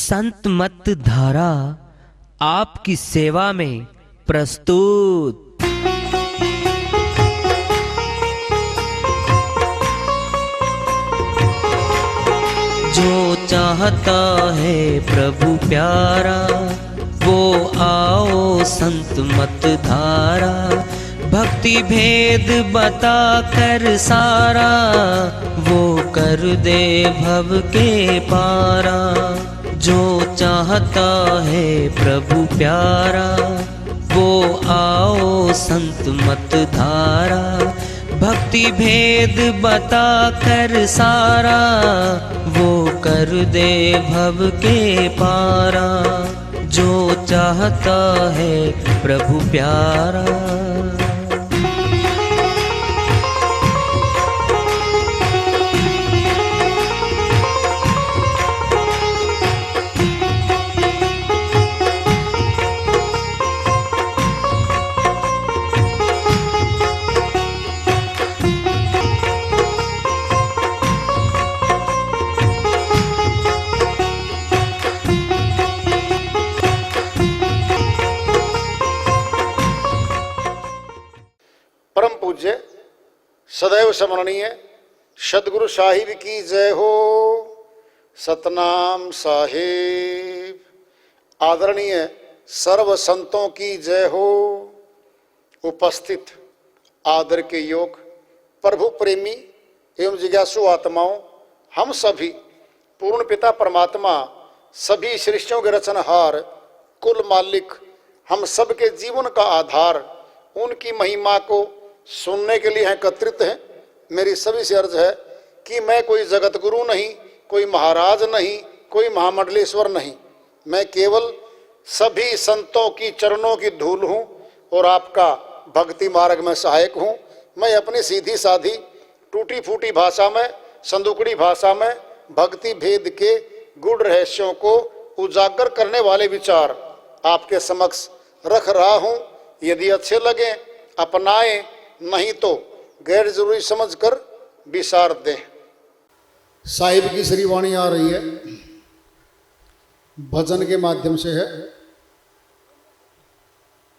संत मत धारा आपकी सेवा में प्रस्तुत। जो चाहता है प्रभु प्यारा वो आओ संत मत धारा। भक्ति भेद बता कर सारा वो कर दे भव के पारा। जो चाहता है प्रभु प्यारा वो आओ संत मत धारा। भक्ति भेद बता कर सारा वो कर दे भव के पारा। जो चाहता है प्रभु प्यारा। परम पूज्य सदैव स्मरणीय सदगुरु साहिब की जय हो। सतनाम साहिब। आदरणीय सर्व संतों की जय हो। उपस्थित आदर के योग प्रभु प्रेमी एवं जिज्ञासु आत्माओं, हम सभी पूर्ण पिता परमात्मा सभी सृष्टियों के रचनहार कुल मालिक हम सब के जीवन का आधार उनकी महिमा को सुनने के लिए एकत्रित हैं। मेरी सभी से अर्ज है कि मैं कोई जगत गुरु नहीं, कोई महाराज नहीं, कोई महामंडलेश्वर नहीं। मैं केवल सभी संतों की चरणों की धूल हूँ और आपका भक्ति मार्ग में सहायक हूँ। मैं अपनी सीधी साधी टूटी फूटी भाषा में, संदुकड़ी भाषा में भक्ति भेद के गूढ़ रहस्यों को उजागर करने वाले विचार आपके समक्ष रख रहा हूँ। यदि अच्छे लगे अपनाएं, नहीं तो गैर जरूरी समझकर विसार दें। साहिब की श्री वाणी आ रही है, भजन के माध्यम से है,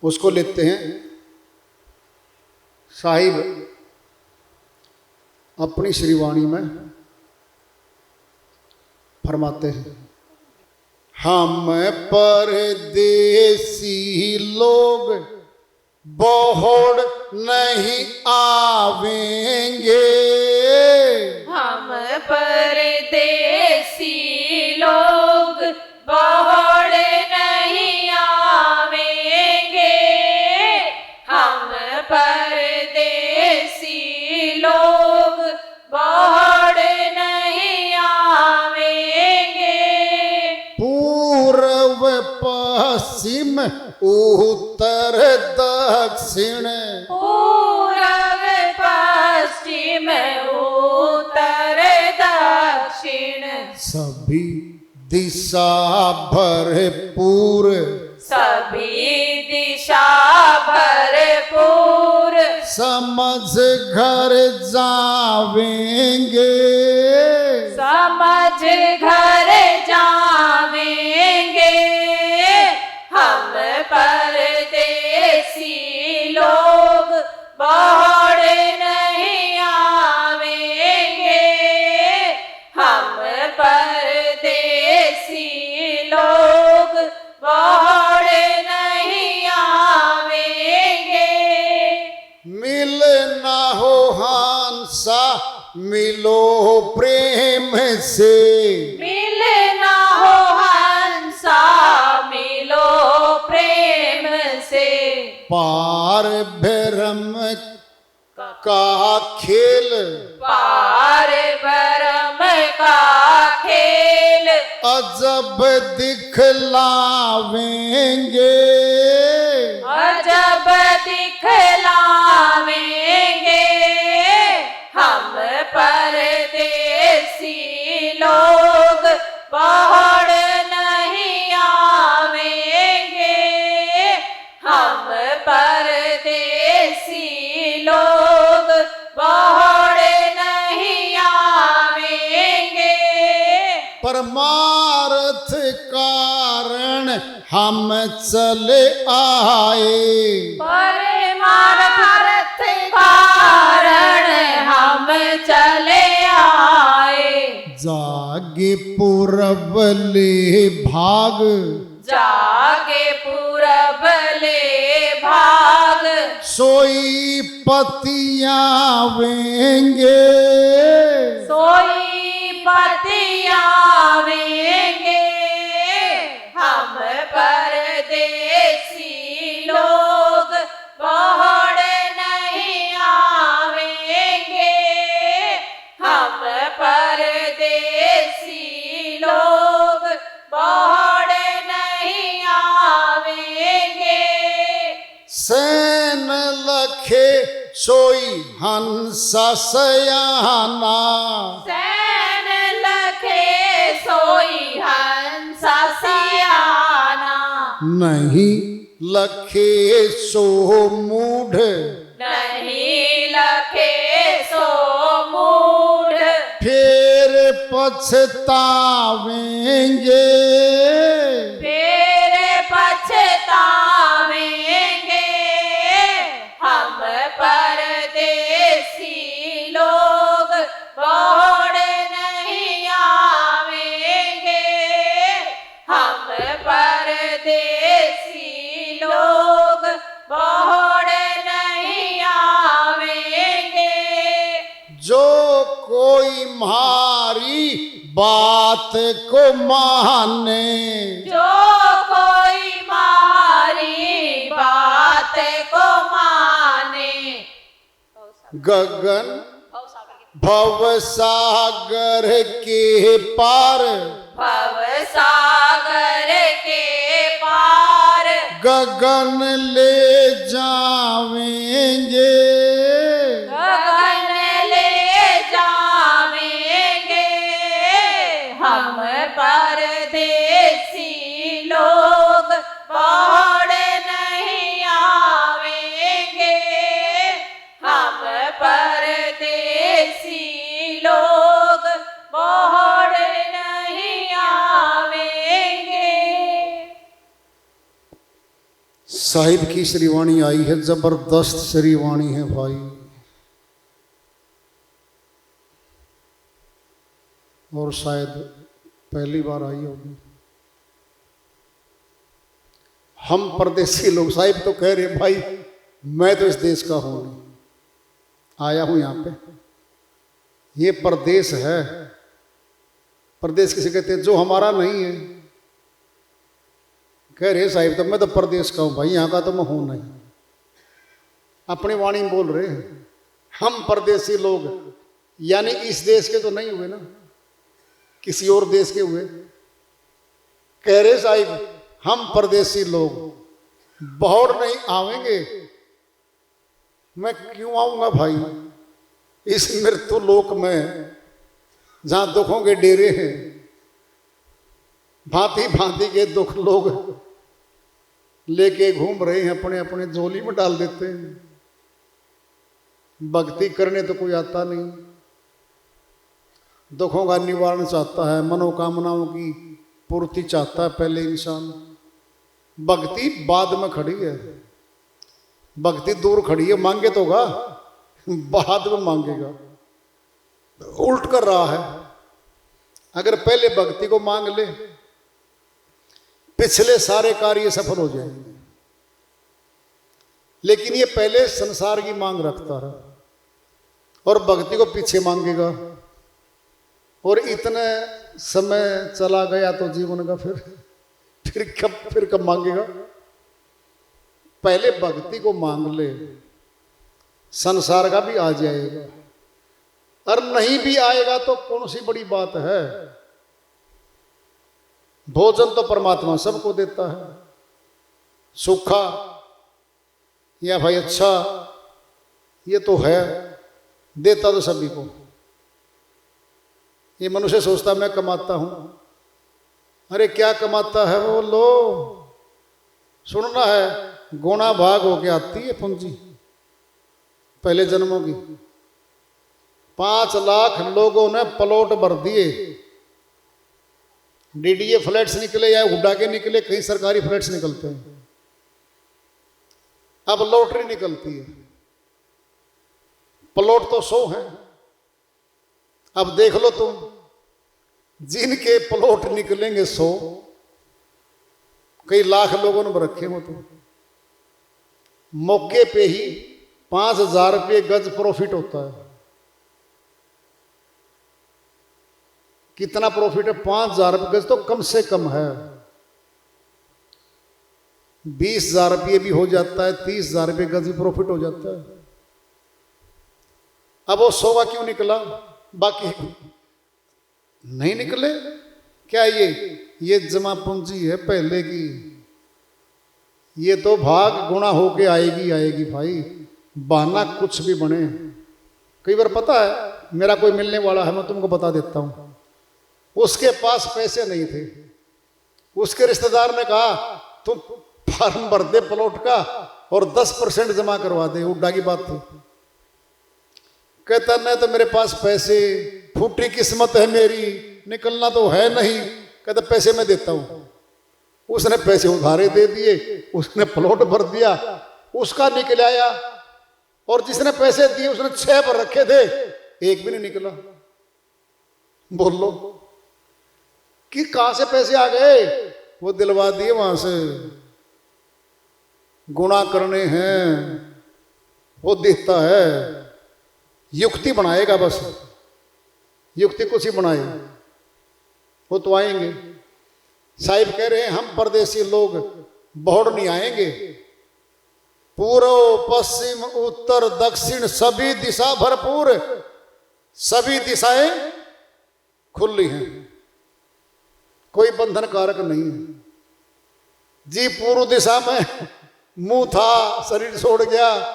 उसको लेते हैं। साहिब अपनी श्री वाणी में फरमाते हैं, हम परदेसी लोग बोहड़ नहीं आवेंगे। हम परदेसी लोग बोहड़ नहीं आवेंगे। हम परदेसी लोग बोहड़ नहीं आवेंगे। पूर्व पश्चिम उत्तर दक्षिण, पूरब पश्चिम उत्तर दक्षिण, सभी दिशा भरपूर, सभी दिशा भरपूर, समझ घर जावेंगे। समझ घर जावेंगे। हम परदेसी लोग बोहड़ नहीं आवेंगे। हम परदेसी लोग बोहड़ नहीं आवेंगे। मिलना हो हंसा मिलो प्रेम से, मिलना हो हंसा मिलो प्रेम से। पार भ्रम का खेल, पार भ्रम का खेल, अजब दिखलावेंगे। अजब दिखलावेंगे। हम परदेसी लोग बोहड़ नहीं आवेंगे। हम परदेसी लोग बोहड़ नहीं आवेंगे। परमार्थ कारण हम चले आए। परमार्थ कारण हम चले आए। जागे पुरबले भाग, जागे पूरबले भाग, सोई पतियां वेंगे। सोई पतियां वेंगे। हम परदेसी लोग पहाड़ नहीं आवेंगे। हम परदेसी लोग पहाड़ नहीं आवेंगे। सैन लखे सोई हंसा सयाना, सैन लखे सोई हंसा सियाना। नहीं लखे सो मूढ़, नहीं लखे सो मूढ़, फिर पछतावेंगे। फिर पछतावेंगे। हम परदेसी लोग पहाड़ नहीं आवेंगे। हम परदेसी लोग पहाड़ नहीं आवेंगे। जो कोई म्हारी बात को माने, जो कोई हमारी बात को माने। गगन भवसागर के पार, भव सागर के पार, गगन ले जावेंगे। गगन ले जावेंगे। हम परदेसी लोग पहाड़ नहीं आवेंगे। हम परदेसी लोग पहाड़ नहीं आवेंगे। साहिब की श्रीवाणी आई है, जबरदस्त श्रीवाणी है भाई। और शायद पहली बार आई होगी। हम परदेसी लोग, साहिब तो कह रहे भाई मैं तो इस देश का हूं नहीं, आया हूं यहां पे। ये परदेश है। परदेश किसे कहते हैं? जो हमारा नहीं है। कह रहे साहिब तो मैं तो परदेश का हूं भाई, यहां का तो मैं हूं नहीं। अपनी वाणी में बोल रहे हैं हम परदेसी लोग, यानी इस देश के तो नहीं हुए ना, किसी और देश के हुए। कह रहे साहिब हम परदेसी लोग बहुड़ नहीं आवेंगे। मैं क्यों आऊंगा भाई इस मृत्यु लोक में, जहां दुखों के डेरे हैं, भांति भांति के दुख लोग लेके घूम रहे हैं, अपने अपने झोली में डाल देते हैं। भक्ति करने तो कोई आता नहीं, दुखों का निवारण चाहता है, मनोकामनाओं की पूर्ति चाहता है पहले इंसान। भक्ति बाद में खड़ी है, भक्ति दूर खड़ी है, मांगे तो होगा बाद में मांगेगा। उल्ट कर रहा है। अगर पहले भक्ति को मांग ले, पिछले सारे कार्य सफल हो जाएंगे। लेकिन ये पहले संसार की मांग रखता है और भक्ति को पीछे मांगेगा, और इतने समय चला गया तो जीवन का फिर कब मांगेगा। पहले भक्ति को मांग ले, संसार का भी आ जाएगा, और नहीं भी आएगा तो कौन सी बड़ी बात है। भोजन तो परमात्मा सबको देता है, सूखा या भाई अच्छा, ये तो है, देता तो सभी को। ये मनुष्य सोचता मैं कमाता हूं, अरे क्या कमाता है वो, लो सुनना है, गुणा भाग होके आती है पूंजी पहले जन्मों की। 5 लाख लोगों ने प्लॉट भर दिए डीडीए फ्लैट्स निकले या हुड्डा के निकले, कहीं सरकारी फ्लैट्स निकलते हैं। अब लॉटरी निकलती है, प्लॉट तो 100 है। अब देख लो तुम, जिनके प्लॉट निकलेंगे 100, कई लाख लोगों ने रखे हो, तो मौके पे ही 5,000 रुपये गज प्रॉफिट होता है। कितना प्रॉफिट है? 5,000 रुपये गज तो कम से कम है। 20,000 रुपये भी हो जाता है, 30,000 रुपये गज भी प्रॉफिट हो जाता है। अब वो 100 का क्यों निकला, बाकी नहीं निकले? क्या ये जमा पूंजी है पहले की, ये तो भाग गुणा होके आएगी भाई, बहाना कुछ भी बने। कई बार पता है, मेरा कोई मिलने वाला है, मैं तुमको बता देता हूं, उसके पास पैसे नहीं थे, उसके रिश्तेदार ने कहा तुम फॉर्म भर दे प्लॉट का और 10% जमा करवा दे। उड्डा की बात थी। कहता नहीं तो मेरे पास पैसे, फूटी किस्मत है मेरी, निकलना तो है नहीं। कहता पैसे मैं देता हूं। उसने पैसे उधारे दे दिए, उसने प्लॉट भर दिया, उसका निकल आया। और जिसने पैसे दिए उसने 6 भर रखे थे, एक भी नहीं निकला। बोल लो कि कहां से पैसे आ गए? वो दिलवा दिए वहां से, गुणा करने हैं, वो देता है। युक्ति बनाएगा, बस युक्ति कुछ ही बनाए, वो तो आएंगे। साहिब कह रहे हैं हम परदेसी लोग बहुड़ नहीं आएंगे, पूर्व पश्चिम उत्तर दक्षिण सभी दिशा भरपूर, सभी दिशाएं खुली हैं, कोई बंधन कारक नहीं है। जी पूर्व दिशा में मुंह था, शरीर छोड़ गया,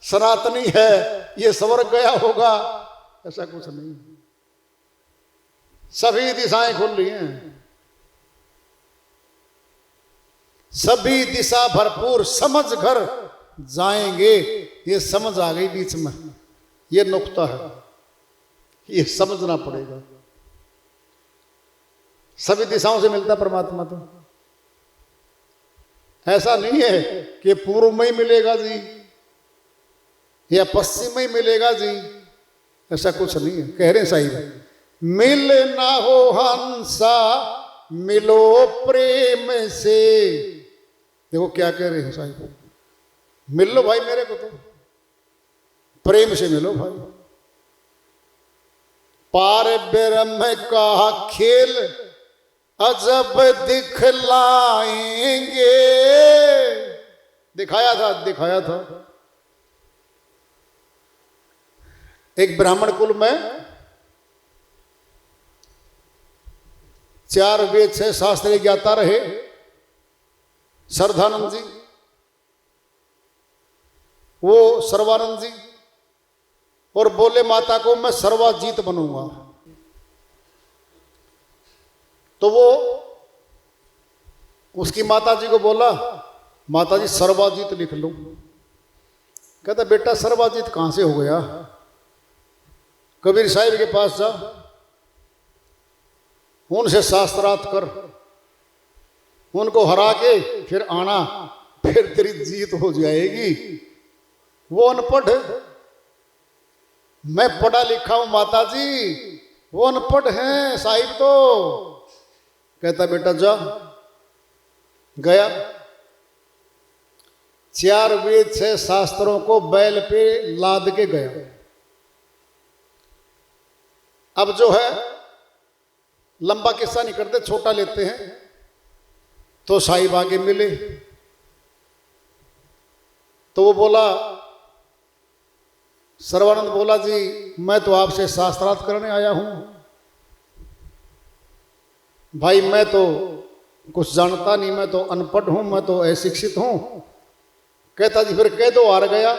सनातनी है, ये स्वर्ग गया होगा, ऐसा कुछ नहीं। सभी दिशाएं खुली हैं, सभी दिशा भरपूर, समझ घर जाएंगे। ये समझ आ गई बीच में, ये नुक्ता है, ये समझना पड़ेगा। सभी दिशाओं से मिलता परमात्मा, तो ऐसा नहीं है कि पूर्व में ही मिलेगा जी या पश्चिम में ही मिलेगा जी, ऐसा कुछ नहीं है। कह रहे साहिब मिल ना हो हंसा मिलो प्रेम से। देखो क्या कह रहे हैं साहिब, मिल लो भाई मेरे को, तो प्रेम से मिलो भाई। पार ब्रह्म का खेल अजब दिखलाएंगे। दिखाया था एक ब्राह्मण कुल में 4 वेद 6 शास्त्र ज्ञाता रहे श्रद्धानंद जी, वो सर्वानंद जी, और बोले माता को मैं सर्वाजीत बनूंगा। तो वो उसकी माता जी को बोला माता जी सर्वाजीत लिख लो। कहता बेटा सर्वाजीत कहां से हो गया, कबीर साहिब के पास जा, उनसे शास्त्रार्थ कर, उनको हरा के फिर आना, फिर तेरी जीत हो जाएगी। वो अनपढ़, मैं पढ़ा लिखा हूं माता जी, वो अनपढ़ हैं साहिब। तो कहता बेटा जा, गया 4 वेद 6 शास्त्रों को बैल पे लाद के गया। अब जो है लंबा किस्सा नहीं करते, छोटा लेते हैं। तो साहिब आगे मिले, तो वो बोला, सर्वानंद बोला जी मैं तो आपसे शास्त्रार्थ करने आया हूं भाई, मैं तो कुछ जानता नहीं, मैं तो अनपढ़ हूं, मैं तो अशिक्षित हूं। कहता जी फिर कह दो हार गया।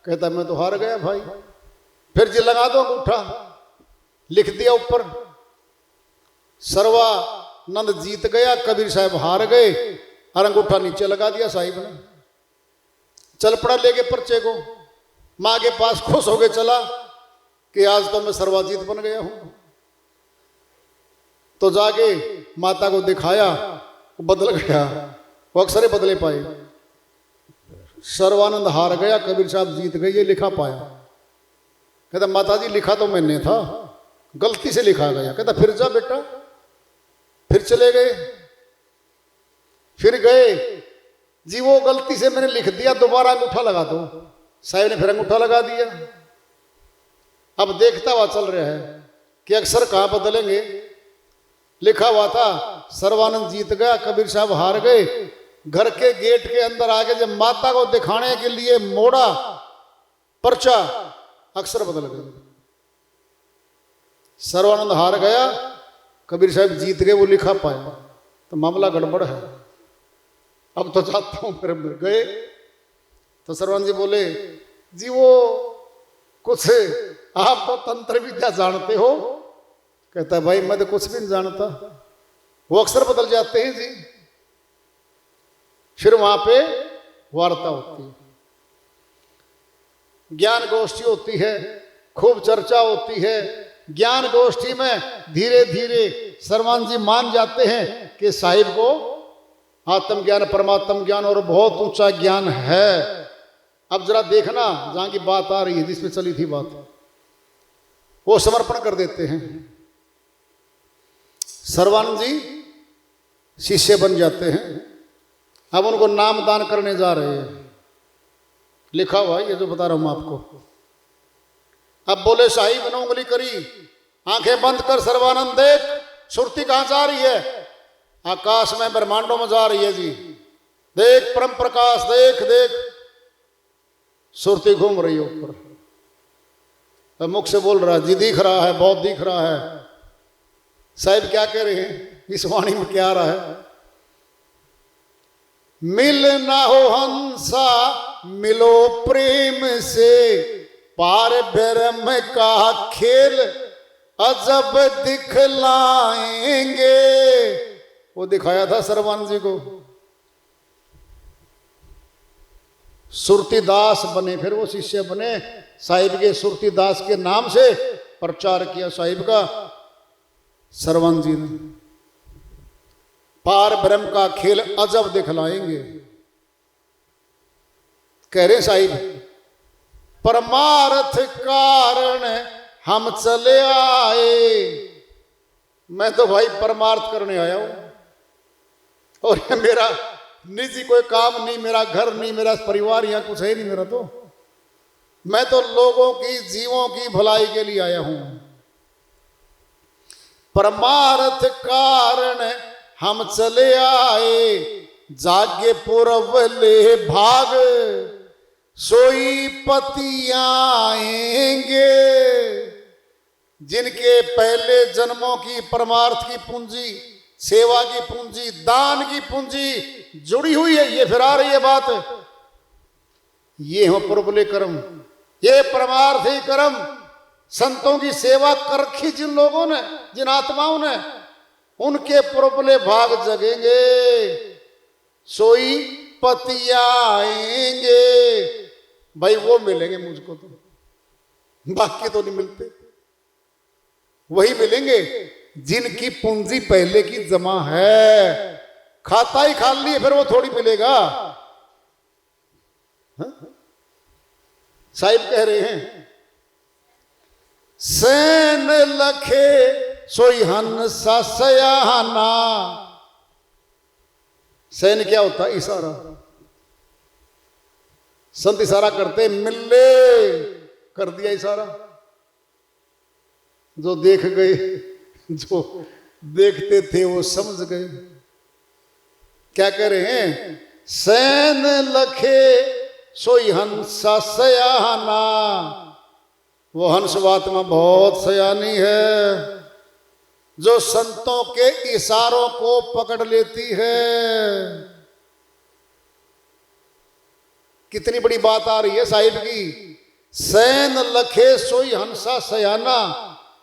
कहता मैं तो हार गया भाई। फिर जी लगा दो अंगूठा, लिख दिया ऊपर, सर्वानंद जीत गया, कबीर साहब हार गए, और अंगूठा नीचे लगा दिया साहिब ने। चल पड़ा लेके पर्चे को, मां के पास खुश होके चला कि आज तो मैं सर्वाजीत बन गया हूं। तो जाके माता को दिखाया, वो बदल गया, वो अक्सर ही बदले पाए। सर्वानंद हार गया, कबीर साहब जीत गए, ये लिखा पाया। कहता माता जी लिखा तो मैंने था, गलती से लिखा गया। कहता फिर जा बेटा, फिर चले गए, फिर गए जी, वो गलती से मैंने लिख दिया, दोबारा अंगूठा लगा दो। साहब ने फिर अंगूठा लगा दिया। अब देखता हुआ चल रहा है कि अक्सर कहां बदलेंगे। लिखा हुआ था सर्वानंद जीत गया, कबीर साहब हार गए। घर के गेट के अंदर आगे जब माता को दिखाने के लिए मोड़ा पर्चा, अक्सर बदल गए। सर्वानंद हार गया, कबीर साहब जीत गए, वो लिखा पाया। तो मामला गड़बड़ है, अब तो चाहता हूं। फिर गए तो सर्वानंद जी बोले जी वो कुछ आप तो तंत्र विद्या जानते हो। कहता भाई मैं तो कुछ भी नहीं जानता, वो अक्सर बदल जाते हैं जी। फिर वहां पे वार्ता होती है, ज्ञान गोष्ठी होती है, खूब चर्चा होती है। ज्ञान गोष्ठी में धीरे धीरे सर्वानंद जी मान जाते हैं कि साहिब को आत्मज्ञान, परमात्म ज्ञान और बहुत ऊंचा ज्ञान है। अब जरा देखना जहां की बात आ रही है, जिसमें चली थी बात, वो समर्पण कर देते हैं। सर्वानंद जी शिष्य बन जाते हैं। अब उनको नाम दान करने जा रहे हैं, लिखा हुआ है ये जो बता रहा हूं आपको। अब बोले साहिब ने उंगली करी, आंखें बंद कर सर्वानंद देख, सुरती कहां जा रही है? आकाश में, ब्रह्मांडों में जा रही है जी। देख परम प्रकाश, देख देख, सुरती घूम रही है ऊपर। अब मुख से बोल रहा है जी दिख रहा है, बहुत दिख रहा है। साहिब क्या कह रहे हैं, इस वाणी में क्या आ रहा है? मिल ना हो हंसा मिलो प्रेम से, पार ब्रह्म का खेल अजब दिखलाएंगे। वो दिखाया था सर्वानंद जी को। सुरती दास बने, फिर वो शिष्य बने। साहिब के सुरती दास के नाम से प्रचार किया साहिब का सर्वानंद जी ने। पार ब्रह्म का खेल अजब दिखलाएंगे। कह रहे साहिब परमार्थ कारण हम चले आए। मैं तो भाई परमार्थ करने आया हूं, और ये मेरा निजी कोई काम नहीं, मेरा घर नहीं, मेरा परिवार यहां कुछ है नहीं मेरा। तो मैं तो लोगों की, जीवों की भलाई के लिए आया हूं। परमार्थ कारण हम चले आए, जागे पूर्व ले भाग, सोई पति आएंगे। जिनके पहले जन्मों की परमार्थ की पूंजी, सेवा की पूंजी, दान की पूंजी जुड़ी हुई है, ये फिर आ रही है बात। ये हो प्रबले कर्म, ये परमार्थी कर्म। संतों की सेवा कर रखी जिन लोगों ने, जिन आत्माओं ने, उनके प्रबले भाग जगेंगे, सोई पति आएंगे। भाई वो मिलेंगे मुझको, तो बाकी तो नहीं मिलते। वही मिलेंगे जिनकी पूंजी पहले की जमा है। खाता ही खाली है, फिर वो थोड़ी मिलेगा। साहिब कह रहे हैं सैन लखे सोई हंसा सयाना। सैन क्या होता है? इशारा। संत इशारा करते, मिले, कर दिया इशारा। जो देख गए, जो देखते थे वो समझ गए। क्या कह रहे हैं? सैन लखे सोई हंसा सयाना। वो हंस बात में बहुत सयानी है, जो संतों के इशारों को पकड़ लेती है। कितनी बड़ी बात आ रही है साहिब की। सैन लखे सोई हंसा सयाना,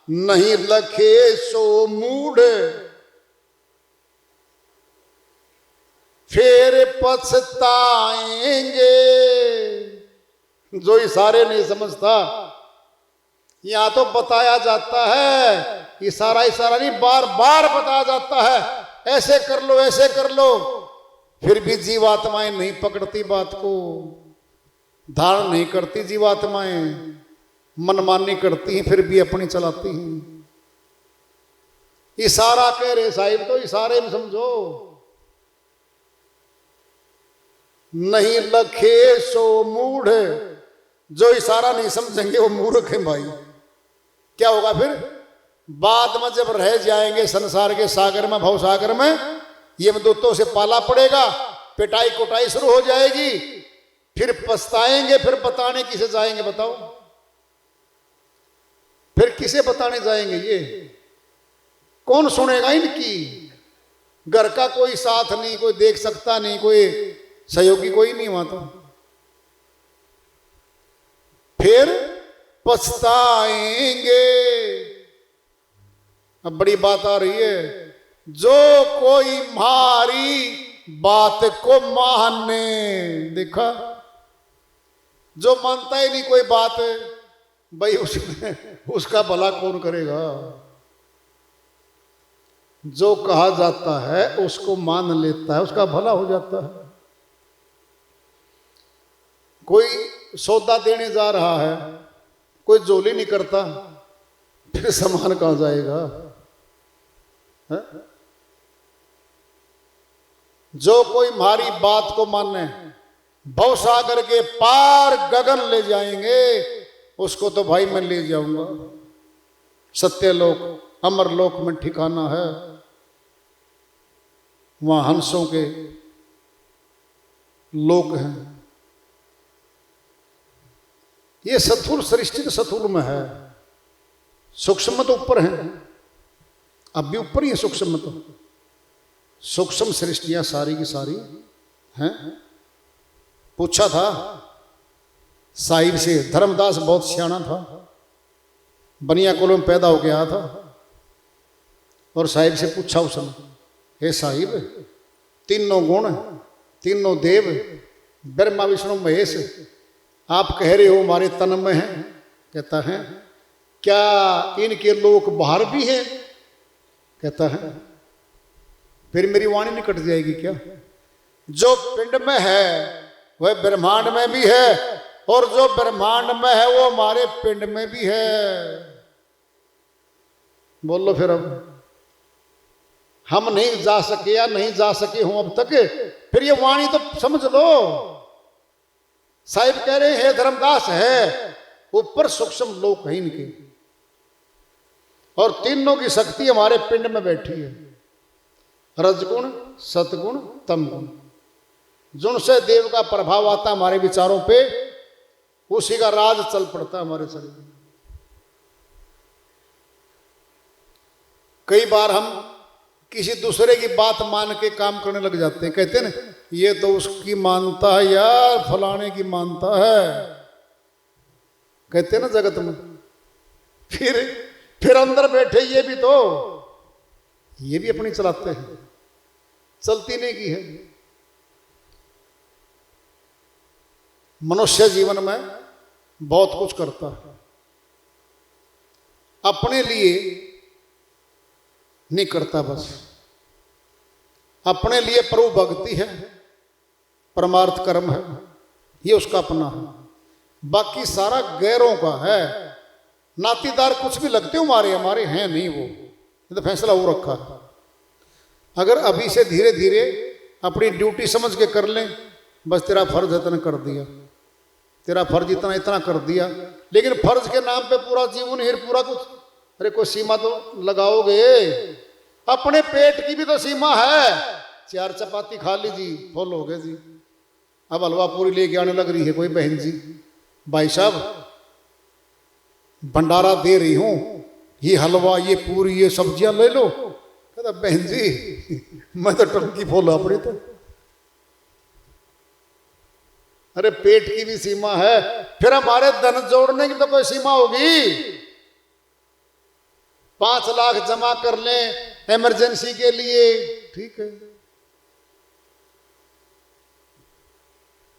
नहीं लखे सो मूढ़, फिर पछताएंगे। जो इशारे नहीं समझता, यहां तो बताया जाता है, इशारा इशारा नहीं, बार बार बताया जाता है ऐसे कर लो ऐसे कर लो, फिर भी जीवात्माएं नहीं पकड़ती बात को, धारण नहीं करती जीवात्माएं, मनमानी करती हैं, फिर भी अपनी चलाती हैं। इशारा कह रहे साहिब तो इशारे में समझो, नहीं लखे सो मूढ़, जो इशारा नहीं समझेंगे वो मूर्ख है भाई। क्या होगा फिर बाद में जब रह जाएंगे संसार के सागर में, भव सागर में, ये दूतों से पाला पड़ेगा, पिटाई कुटाई शुरू हो जाएगी, फिर पछताएंगे, फिर बताने किसे जाएंगे बताओ, फिर किसे बताने जाएंगे, ये कौन सुनेगा इनकी? घर का कोई साथ नहीं, कोई देख सकता नहीं, कोई सहयोगी कोई नहीं वहां तो, फिर पछताएंगे। अब बड़ी बात आ रही है, जो कोई हमारी बात को माने, देखा जो मानता ही नहीं कोई बात भाई उसका भला कौन करेगा? जो कहा जाता है उसको मान लेता है, उसका भला हो जाता है। कोई सौदा देने जा रहा है, कोई जोली नहीं करता, फिर सामान कहां जाएगा? है? जो कोई हमारी बात को माने, भवसागर के पार गगन ले जाएंगे, उसको तो भाई मैं ले जाऊंगा। सत्यलोक अमरलोक में ठिकाना है, वहां हंसों के लोक हैं। ये स्थूल सृष्टि तो स्थूल में है, सूक्ष्म तो ऊपर है, अब भी ऊपर ही है सूक्ष्म तो। सूक्ष्म सृष्टियां सारी की सारी हैं। पूछा था साहिब से, धर्मदास बहुत सियाना था, बनियाकुल में पैदा हो गया था, और साहिब से पूछा उसने, हे साहिब, तीनों गुण, तीनों देव, ब्रह्मा विष्णु महेश, आप कह रहे हो हमारे तन में है? कहता है, क्या इनके लोक बाहर भी हैं? कहता है, फिर मेरी वाणी नहीं कट जाएगी क्या? जो पिंड में है वह ब्रह्मांड में भी है, और जो ब्रह्मांड में है वो हमारे पिंड में भी है। बोल लो फिर, अब हम नहीं जा सके या नहीं जा सके हूं अब तक, फिर ये वाणी तो समझ लो। साहिब कह रहे हैं, धर्मदास है ऊपर सूक्ष्म लोक है इनके, और तीनों की शक्ति हमारे पिंड में बैठी है, रजगुण सतगुण तमगुण। जिनसे देव का प्रभाव आता हमारे विचारों पे, उसी का राज चल पड़ता हमारे शरीर में। कई बार हम किसी दूसरे की बात मान के काम करने लग जाते हैं, कहते हैं ना, ये तो उसकी मानता है यार, फलाने की मानता है, कहते हैं ना जगत में। फिर अंदर बैठे ये भी अपनी चलाते हैं, चलती नहीं की है। मनुष्य जीवन में बहुत कुछ करता है, अपने लिए नहीं करता, बस अपने लिए प्रभु भक्ति है, परमार्थ कर्म है, ये उसका अपना है, बाकी सारा गैरों का है। नातीदार कुछ भी लगते हो हमारे हैं नहीं, वो ये तो फैसला हो रखा है। अगर अभी से धीरे धीरे अपनी ड्यूटी समझ के कर लें, बस तेरा फर्ज इतना कर दिया, तेरा फर्ज इतना कर दिया, लेकिन फर्ज के नाम पे पूरा जीवन ही पूरा कुछ, अरे कोई सीमा तो लगाओगे, अपने पेट की भी तो सीमा है। 4 चपाती खा लीजिए, फुल हो गए जी, अब हलवा पूरी लेके आने लग रही है कोई बहन जी, भाई साहब भंडारा दे रही हूं, ये हलवा ये पूरी ये सब्जियां ले लो। कहता बहन जी मैं तो टंकी फुल अपनी तो, अरे पेट की भी सीमा है, फिर हमारे धन जोड़ने की तो कोई सीमा होगी। 5 लाख जमा कर लें इमरजेंसी के लिए, ठीक है,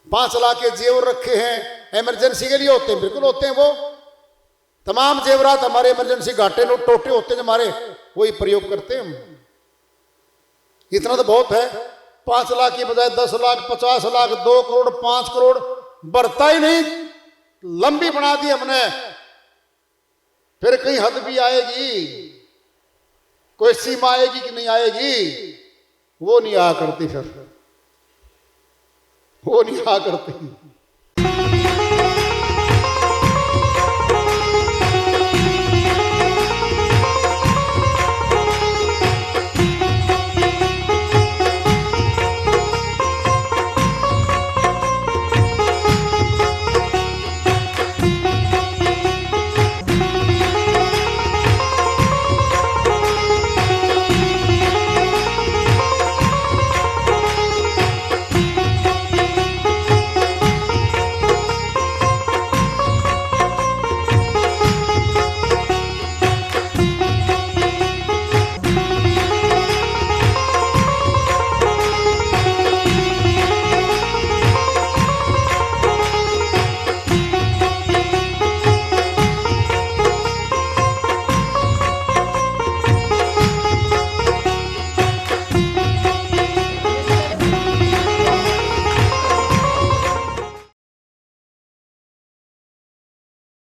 5 लाख के जेवर रखे हैं इमरजेंसी के लिए, होते हैं, बिल्कुल होते हैं। वो तमाम जेवरात हमारे इमरजेंसी घाटे टोटे होते हैं हमारे, वही प्रयोग करते हैं हम। इतना तो बहुत है। 5 लाख की बजाय 10 लाख, 50 लाख, 2 करोड़, 5 करोड़, बढ़ता ही नहीं, लंबी बना दी हमने। फिर कहीं हद भी आएगी, कोई सीमा आएगी कि नहीं आएगी, वो नहीं आ करती, फिर वो नहीं आ करती।